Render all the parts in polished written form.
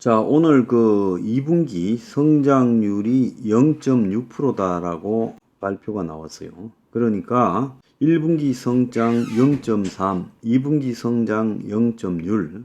자, 오늘 그 2분기 성장률이 0.6%다라고 발표가 나왔어요. 그러니까 1분기 성장 0.3, 2분기 성장 0.6,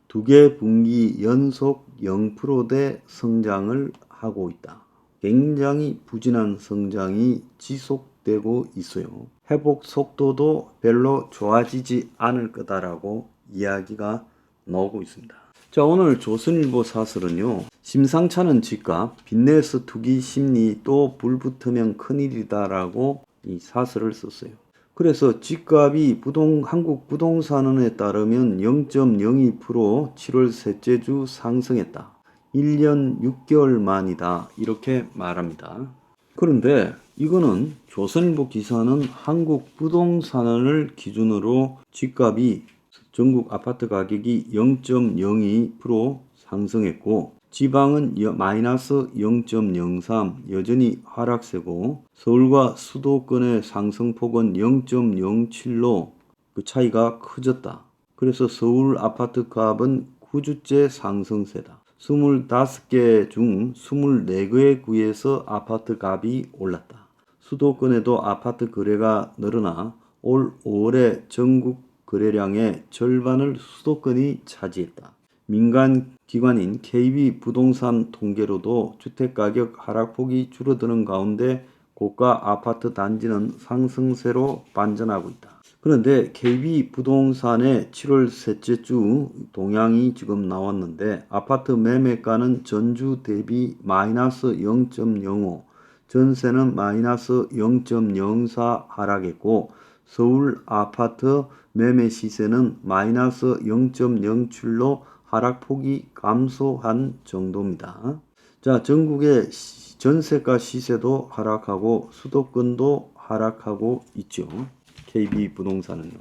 두 개 분기 연속 0%대 성장을 하고 있다. 굉장히 부진한 성장이 지속되고 있어요. 회복 속도도 별로 좋아지지 않을 거다라고 이야기가 나오고 있습니다. 자, 오늘 조선일보 사설은요, 심상찮은 집값, 빚내서 투기 심리 또 불붙으면 큰일이다라고 이 사설을 썼어요. 그래서 집값이 한국 부동산원에 따르면 0.02% 7월 셋째 주 상승했다. 1년 6개월 만이다. 이렇게 말합니다. 그런데 이거는 조선일보 기사는 한국 부동산원을 기준으로 집값이 전국 아파트 가격이 0.02% 상승했고 지방은 마이너스 0.03 여전히 하락세고 서울과 수도권의 상승폭은 0.07로 그 차이가 커졌다. 그래서 서울 아파트 값은 9주째 상승세다. 25개 중 24개 구에서 아파트 값이 올랐다. 수도권에도 아파트 거래가 늘어나 올 5월에 전국 거래량의 절반을 수도권이 차지했다. 민간 기관인 KB부동산 통계로도 주택가격 하락폭이 줄어드는 가운데 고가 아파트 단지는 상승세로 반전하고 있다. 그런데 KB부동산의 7월 셋째 주 동향이 지금 나왔는데 아파트 매매가는 전주 대비 마이너스 0.05, 전세는 마이너스 0.04 하락했고 서울 아파트 매매 시세는 마이너스 0.07로 하락폭이 감소한 정도입니다. 자, 전국의 전세가 시세도 하락하고 수도권도 하락하고 있죠. KB부동산은요.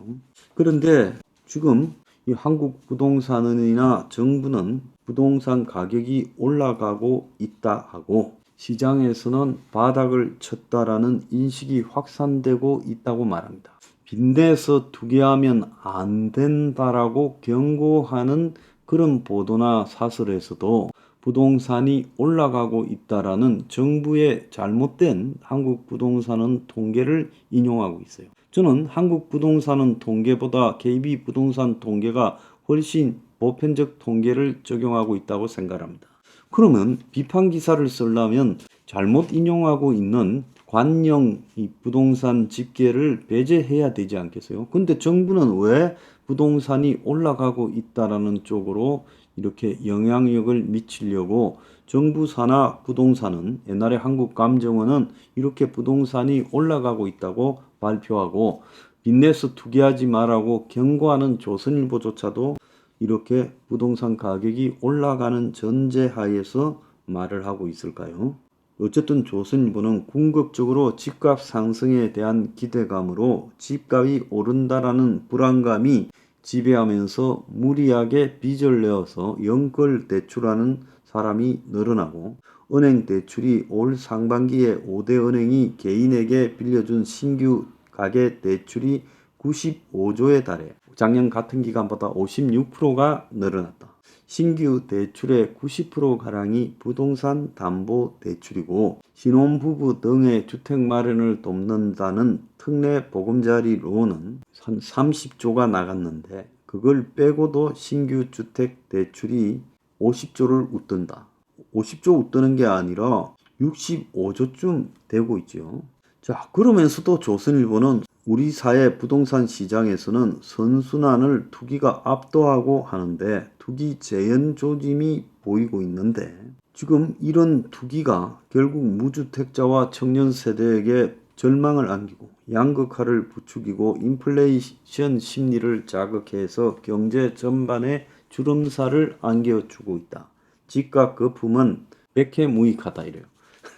그런데 지금 이 한국부동산원이나 정부는 부동산 가격이 올라가고 있다 하고 시장에서는 바닥을 쳤다라는 인식이 확산되고 있다고 말합니다. 빚내서 투기하면 안 된다라고 경고하는 그런 보도나 사설에서도 부동산이 올라가고 있다라는 정부의 잘못된 한국부동산원 통계를 인용하고 있어요. 저는 한국부동산원 통계보다 KB부동산 통계가 훨씬 보편적 통계를 적용하고 있다고 생각합니다. 그러면 비판 기사를 쓰려면 잘못 인용하고 있는 관영 부동산 집계를 배제해야 되지 않겠어요? 근데 정부는 왜 부동산이 올라가고 있다라는 쪽으로 이렇게 영향력을 미치려고 정부 산하 부동산은 옛날에 한국감정원은 이렇게 부동산이 올라가고 있다고 발표하고 빚내서 투기하지 말라고 경고하는 조선일보조차도 이렇게 부동산 가격이 올라가는 전제하에서 말을 하고 있을까요? 어쨌든 조선일보는 궁극적으로 집값 상승에 대한 기대감으로 집값이 오른다라는 불안감이 지배하면서 무리하게 빚을 내어서 연끌 대출하는 사람이 늘어나고 은행 대출이 올 상반기에 5대 은행이 개인에게 빌려준 신규 가계 대출이 95조에 달해 작년 같은 기간보다 56%가 늘어났다. 신규 대출의 90%가량이 부동산 담보 대출이고 신혼부부 등의 주택 마련을 돕는다는 특례 보금자리 론은 한 30조가 나갔는데 그걸 빼고도 신규 주택 대출이 50조를 웃돈다. 50조 웃도는 게 아니라 65조쯤 되고 있죠. 자, 그러면서도 조선일보는 우리 사회 부동산 시장에서는 선순환을 투기가 압도하고 하는데 투기 재현 조짐이 보이고 있는데 지금 이런 투기가 결국 무주택자와 청년 세대에게 절망을 안기고 양극화를 부추기고 인플레이션 심리를 자극해서 경제 전반에 주름살을 안겨주고 있다. 집값 거품은 백해무익하다 이래요.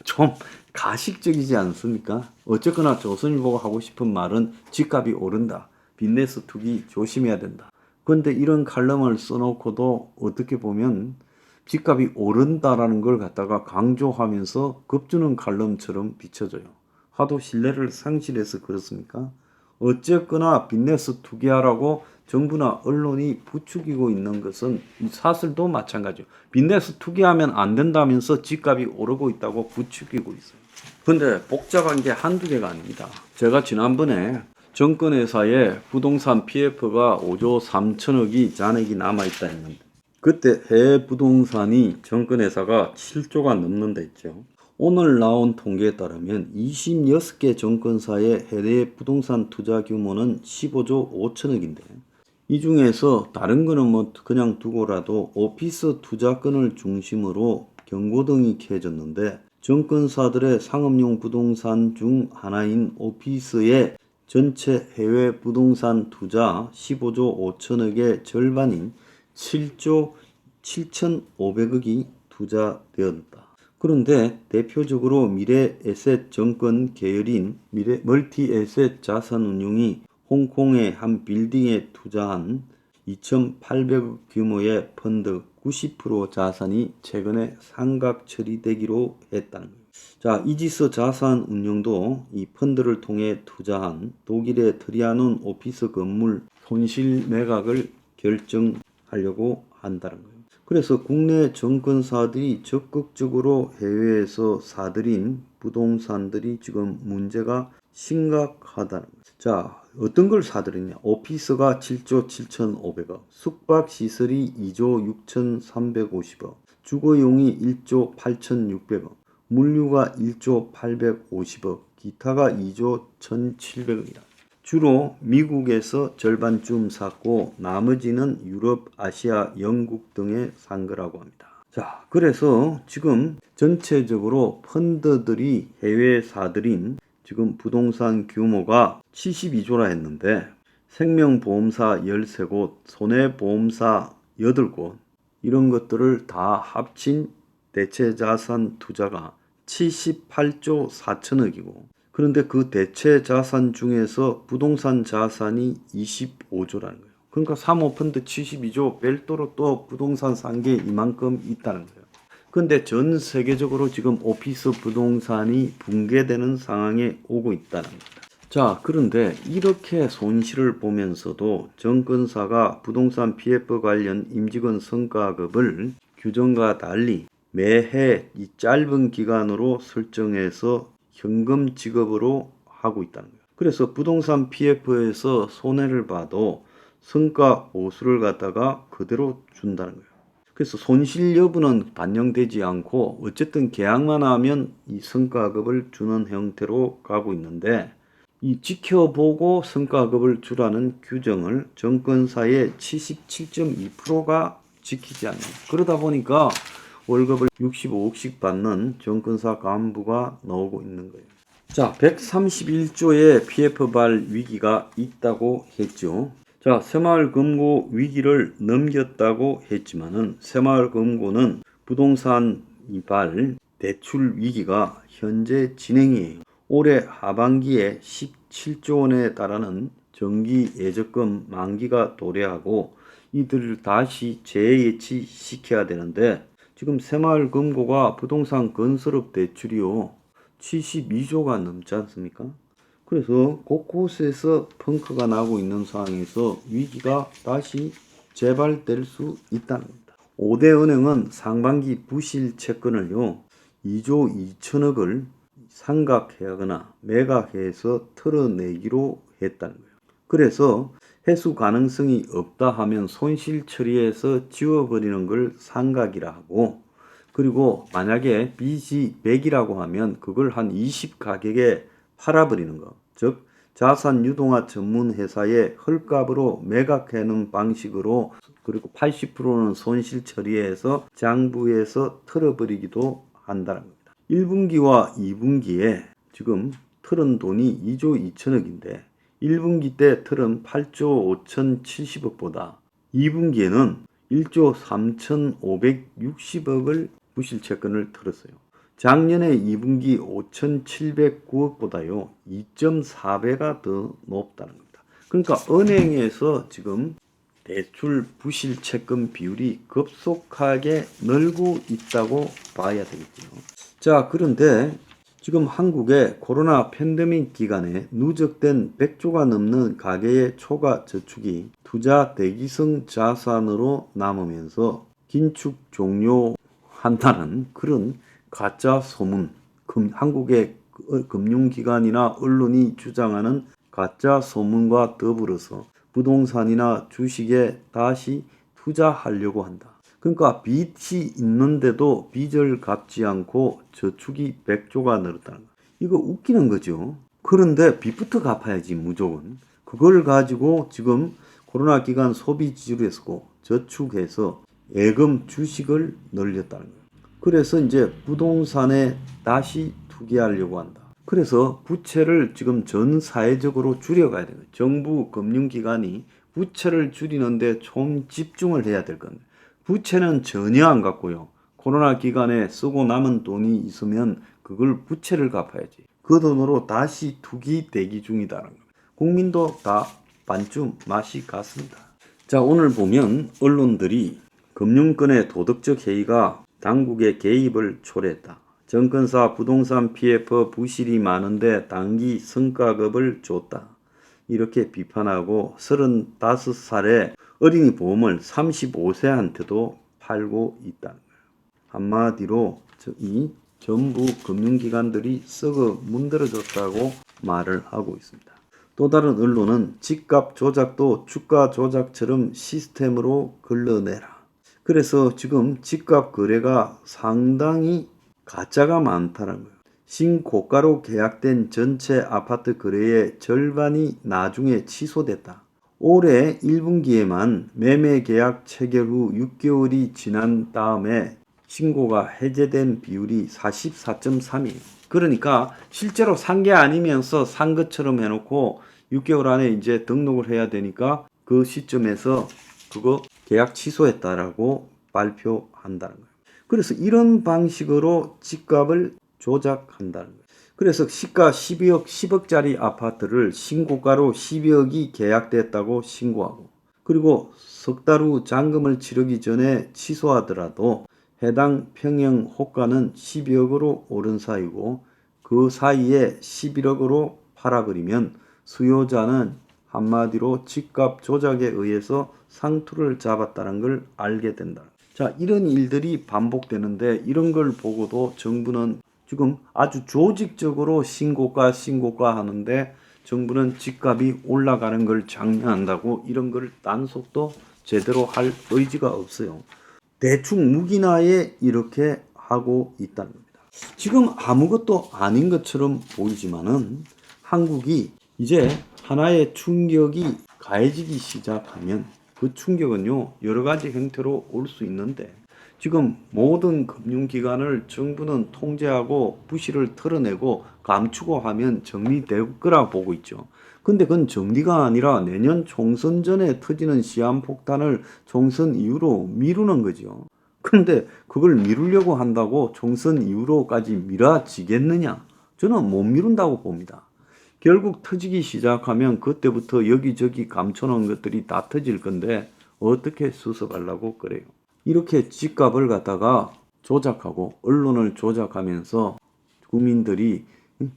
좀 가식적이지 않습니까? 어쨌거나 조선일보가 하고 싶은 말은 집값이 오른다. 빚내서 투기 조심해야 된다. 그런데 이런 칼럼을 써놓고도 어떻게 보면 집값이 오른다라는 걸 갖다가 강조하면서 겁주는 칼럼처럼 비춰져요. 하도 신뢰를 상실해서 그렇습니까? 어쨌거나 빚내서 투기하라고 정부나 언론이 부추기고 있는 것은 이 사슬도 마찬가지죠. 빚내서 투기하면 안 된다면서 집값이 오르고 있다고 부추기고 있어요. 근데 복잡한 게 한두 개가 아닙니다. 제가 지난번에 정권회사에 부동산 PF가 5조 3천억이 잔액이 남아있다 했는데 그때 해외 부동산이 정권회사가 7조가 넘는다 했죠. 오늘 나온 통계에 따르면 26개 정권사의 해외 부동산 투자 규모는 15조 5천억인데 이 중에서 다른 거는 뭐 그냥 두고라도 오피스 투자권을 중심으로 경고등이 켜졌는데 정권사들의 상업용 부동산 중 하나인 오피스의 전체 해외 부동산 투자 15조 5천억의 절반인 7조 7,500억이 투자되었다. 그런데 대표적으로 미래에셋 정권 계열인 멀티에셋 자산운용이 홍콩의 한 빌딩에 투자한 2,800억 규모의 펀드 90% 자산이 최근에 상각 처리되기로 했다는 거예요. 자, 이지스 자산운용도 이 펀드를 통해 투자한 독일의 트리아논 오피스 건물 손실 매각을 결정하려고 한다는 거예요. 그래서 국내 정권사들이 적극적으로 해외에서 사들인 부동산들이 지금 문제가 심각하다는 거예요. 자, 어떤 걸 사들였냐? 오피스가 7조 7,500억, 숙박시설이 2조 6,350억, 주거용이 1조 8,600억, 물류가 1조 850억, 기타가 2조 1,700억이다. 주로 미국에서 절반쯤 샀고 나머지는 유럽, 아시아, 영국 등에 산 거라고 합니다. 자, 그래서 지금 전체적으로 펀드들이 해외에 사들인 지금 부동산 규모가 72조라 했는데 생명보험사 13곳, 손해보험사 8곳 이런 것들을 다 합친 대체자산 투자가 78조 4천억이고 그런데 그 대체자산 중에서 부동산 자산이 25조라는 거예요. 그러니까 사모펀드 72조 별도로 또 부동산 산 게 이만큼 있다는 거예요. 근데 전 세계적으로 지금 오피스 부동산이 붕괴되는 상황에 오고 있다는 겁니다. 자, 그런데 이렇게 손실을 보면서도 정권사가 부동산 PF 관련 임직원 성과급을 규정과 달리 매해 이 짧은 기간으로 설정해서 현금 지급으로 하고 있다는 거예요. 그래서 부동산 PF에서 손해를 봐도 성과 보수를 갖다가 그대로 준다는 거예요. 그래서 손실 여부는 반영되지 않고 어쨌든 계약만 하면 이 성과급을 주는 형태로 가고 있는데 이 지켜보고 성과급을 주라는 규정을 정권사의 77.2%가 지키지 않는 그러다 보니까 월급을 65억씩 받는 정권사 간부가 나오고 있는 거예요. 자, 131조의 PF발 위기가 있다고 했죠. 자, 새마을금고 위기를 넘겼다고 했지만은 새마을금고는 부동산 이발 대출 위기가 현재 진행이에요. 올해 하반기에 17조 원에 달하는 정기 예적금 만기가 도래하고 이들을 다시 재예치시켜야 되는데 지금 새마을금고가 부동산 건설업 대출이요 72조가 넘지 않습니까? 그래서 곳곳에서 펑크가 나고 있는 상황에서 위기가 다시 재발될 수 있다는 겁니다. 5대 은행은 상반기 부실 채권을요 2조 2천억을 상각하거나 매각해서 털어내기로 했다는 거예요. 그래서 회수 가능성이 없다 하면 손실 처리해서 지워버리는 걸 상각이라 하고 그리고 만약에 빚이 100이라고 하면 그걸 한 20 가격에 팔아버리는 거. 즉 자산 유동화 전문 회사에 헐값으로 매각하는 방식으로 그리고 80%는 손실 처리해서 장부에서 털어버리기도 한다는 겁니다. 1분기와 2분기에 지금 털은 돈이 2조 2천억인데 1분기 때 털은 8조 5,070억보다 2분기에는 1조 3,560억을 부실채권을 털었어요. 작년에 2분기 5,709억보다요 2.4배가 더 높다는 겁니다. 그러니까 은행에서 지금 대출 부실채권 비율이 급속하게 늘고 있다고 봐야 되겠죠. 자, 그런데 지금 한국의 코로나 팬데믹 기간에 누적된 100조가 넘는 가계의 초과 저축이 투자 대기성 자산으로 남으면서 긴축 종료한다는 그런 가짜 소문, 한국의 금융기관이나 언론이 주장하는 가짜 소문과 더불어서 부동산이나 주식에 다시 투자하려고 한다. 그러니까 빚이 있는데도 빚을 갚지 않고 저축이 100조가 늘었다는 거. 이거 웃기는 거죠. 그런데 빚부터 갚아야지 무조건. 그걸 가지고 지금 코로나 기간 소비 지출했고 저축해서 예금 주식을 늘렸다는 거예요. 그래서 이제 부동산에 다시 투기하려고 한다. 그래서 부채를 지금 전 사회적으로 줄여가야 돼요. 정부 금융기관이 부채를 줄이는데 좀 집중을 해야 될 겁니다. 부채는 전혀 안 갚고요. 코로나 기간에 쓰고 남은 돈이 있으면 그걸 부채를 갚아야지. 그 돈으로 다시 투기 대기 중이다라는 겁니다. 국민도 다 반쯤 맛이 갔습니다. 자, 오늘 보면 언론들이 금융권의 도덕적 해이가 당국의 개입을 초래했다. 정권사 부동산 PF 부실이 많은데 단기 성과급을 줬다. 이렇게 비판하고 35살에 어린이 보험을 35세한테도 팔고 있다는 거예요. 한마디로 이 전부 금융기관들이 썩어 문드러졌다고 말을 하고 있습니다. 또 다른 언론은 집값 조작도 주가 조작처럼 시스템으로 걸러내라. 그래서 지금 집값 거래가 상당히 가짜가 많다는 거예요. 신고가로 계약된 전체 아파트 거래의 절반이 나중에 취소됐다. 올해 1분기에만 매매 계약 체결 후 6개월이 지난 다음에 신고가 해제된 비율이 44.3이에요. 그러니까 실제로 산 게 아니면서 산 것처럼 해놓고 6개월 안에 이제 등록을 해야 되니까 그 시점에서 그거 계약 취소했다라고 발표한다는 거예요. 그래서 이런 방식으로 집값을 조작한다는 거예요. 그래서 시가 12억, 10억짜리 아파트를 신고가로 12억이 계약됐다고 신고하고, 그리고 석 달 후 잔금을 치르기 전에 취소하더라도 해당 평형 호가는 12억으로 오른 사이고, 그 사이에 11억으로 팔아버리면 수요자는 한마디로 집값 조작에 의해서 상투를 잡았다는 걸 알게 된다. 자, 이런 일들이 반복되는데 이런 걸 보고도 정부는 지금 아주 조직적으로 신고가 하는데 정부는 집값이 올라가는 걸 장려한다고 이런 걸 단속도 제대로 할 의지가 없어요. 대충 묵인하에 이렇게 하고 있다는 겁니다. 지금 아무것도 아닌 것처럼 보이지만은 한국이 이제 하나의 충격이 가해지기 시작하면 그 충격은요 여러 가지 형태로 올 수 있는데, 지금 모든 금융기관을 정부는 통제하고 부실을 털어내고 감추고 하면 정리될 거라 보고 있죠. 근데 그건 정리가 아니라 내년 총선 전에 터지는 시한폭탄을 총선 이후로 미루는 거죠. 근데 그걸 미루려고 한다고 총선 이후로까지 미뤄지겠느냐? 저는 못 미룬다고 봅니다. 결국 터지기 시작하면 그때부터 여기저기 감춰놓은 것들이 다 터질 건데 어떻게 수습하려고 그래요. 이렇게 집값을 갖다가 조작하고 언론을 조작하면서 국민들이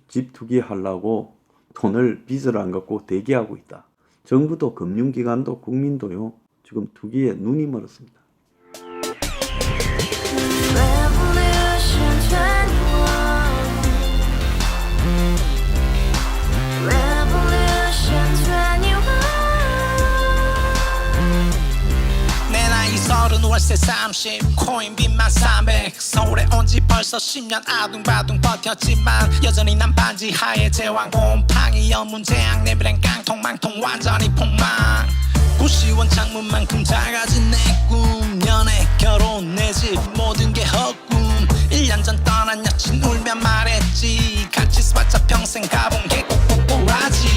집 투기하려고 돈을 빚을 안 갚고 대기하고 있다. 정부도 금융기관도 국민도요 지금 투기에 눈이 멀었습니다. 월세 30 코인 빚만 300 서울에 온지 벌써 10년 아둥바둥 버텼지만 여전히 난 반지 하에 제왕 곰팡이 연문제약 내비랑 깡통망통 완전히 폭망 90원 창문만큼 작아진 내 꿈 연애 결혼 내 집 모든 게 헛꿈 1년 전 떠난 여친 울며 말했지 같이 써봤자 평생 가본 게 꼭꼭꼭라지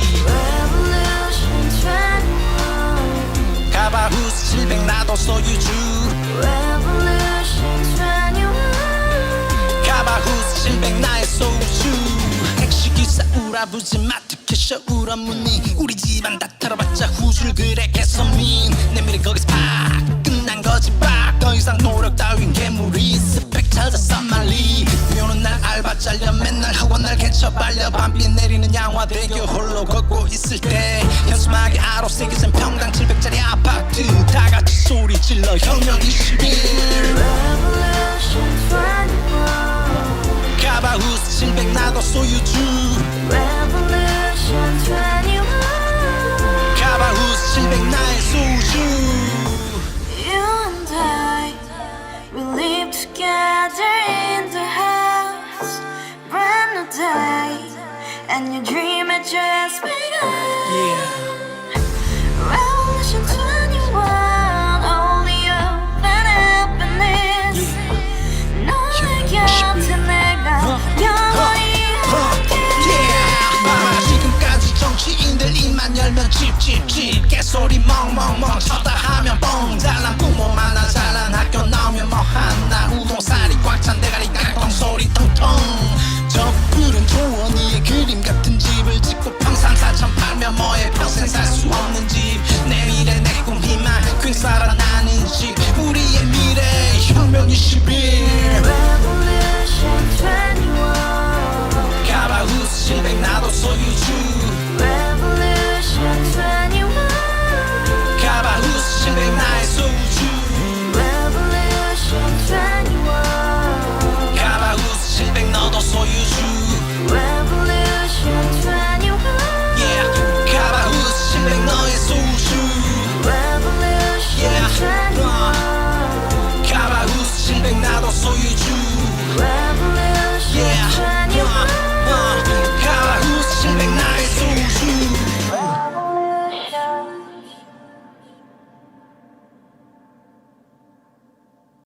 가바후스 700 나도 소유주 가바후스 700 나의 소유주 택시기사 우라부지 마트캐셔 울어무니 우리 집안 다 털어봤자 후줄 그래 개선민 내 미래 거기서 팍 끝난 거지 팍 더 이상 노력 따윈 괴물이 스펙 잘 잤어 말리 비오는 날 알바 잘려 맨날 학원 날 개쳐 빨려 밤비 내리는 양화대교 홀로 걷고 있을 때 현수막에 아로 새겨진 평당 700짜리 아파트 다같이 소리 질러 혁명 21 Revolution 21 가바후스 700 나도 소유주 Revolution 21 가바후스 700 나의 소주 You and I, we live together in the house. Brand new day, and your dream had just begun. yeah. Revolution 21, only hope and happiness. 너의 곁에 내가 영원히 지금까지 정치인들 입만 열면 찝찝찝 개소리 멍멍멍 쳤다 하면 뻥 잘난 부모 만나 잘난 학교 나오면 뭐하나 우동살이 꽉 찬 대가리 깡통 소리 통통 저 푸른 조원이의 그림 같은 집을 짓고 평상사천 팔면 뭐해 평생 살 수 없는 집 내 미래 내 꿈 희망 퀸 살아나는 집 우리의 미래 혁명 21